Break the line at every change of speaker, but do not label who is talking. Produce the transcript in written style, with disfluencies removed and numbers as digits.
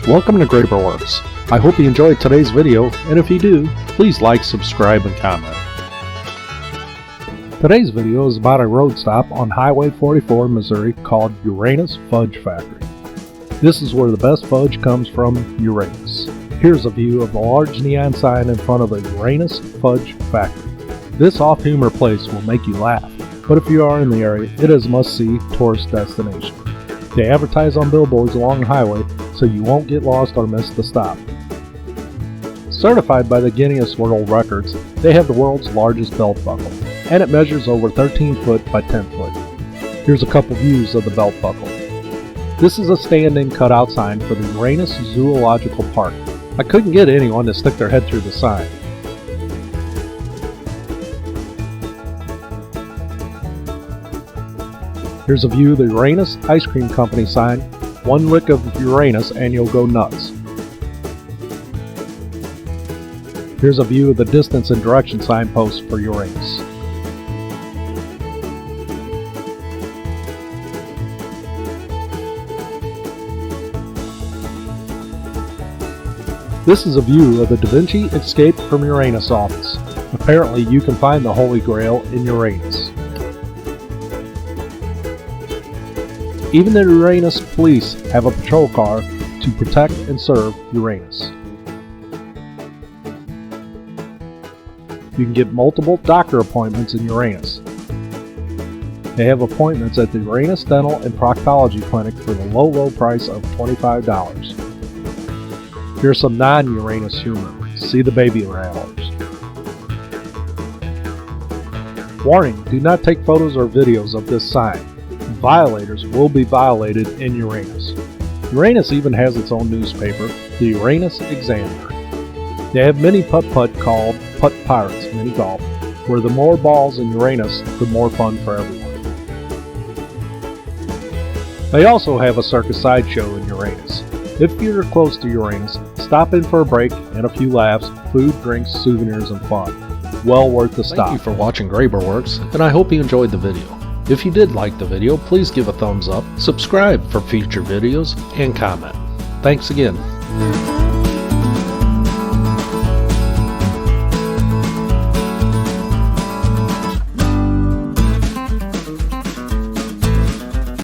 Welcome to Werks. I hope you enjoyed today's video, and if you do, please like, subscribe, and comment. Today's video is about a road stop on Highway 44 in Missouri called Uranus Fudge Factory. This is where the best fudge comes from, Uranus. Here's a view of the large neon sign in front of the Uranus Fudge Factory. This off-humor place will make you laugh, but if you are in the area, it is a must-see tourist destination. They advertise on billboards along the highway so you won't get lost or miss the stop. Certified by the Guinness World Records, they have the world's largest belt buckle, and it measures over 13 foot by 10 foot. Here's a couple views of the belt buckle. This is a stand-in cutout sign for the Uranus Zoological Park. I couldn't get anyone to stick their head through the sign. Here's a view of the Uranus Ice Cream Company sign. One lick of Uranus and you'll go nuts. Here's a view of the distance and direction signpost for Uranus. This is a view of the Da Vinci Escape from Uranus office. Apparently you can find the Holy Grail in Uranus. Even the Uranus police have a patrol car to protect and serve Uranus. You can get multiple doctor appointments in Uranus. They have appointments at the Uranus Dental and Proctology Clinic for the low price of $25. Here's some non-Uranus humor. See the baby rattlers. Warning, do not take photos or videos of this sign. Violators will be violated in Uranus. Uranus even has its own newspaper, the Uranus Examiner. They have mini putt-putt called Putt Pirates Mini Golf, where the more balls in Uranus, the more fun for everyone. They also have a circus sideshow in Uranus. If you're close to Uranus, stop in for a break and a few laughs, food, drinks, souvenirs, and fun. Well worth the stop. Thank you for watching Werks, and I hope you enjoyed the video. If you did like the video, please give a thumbs up, subscribe for future videos, and comment. Thanks again.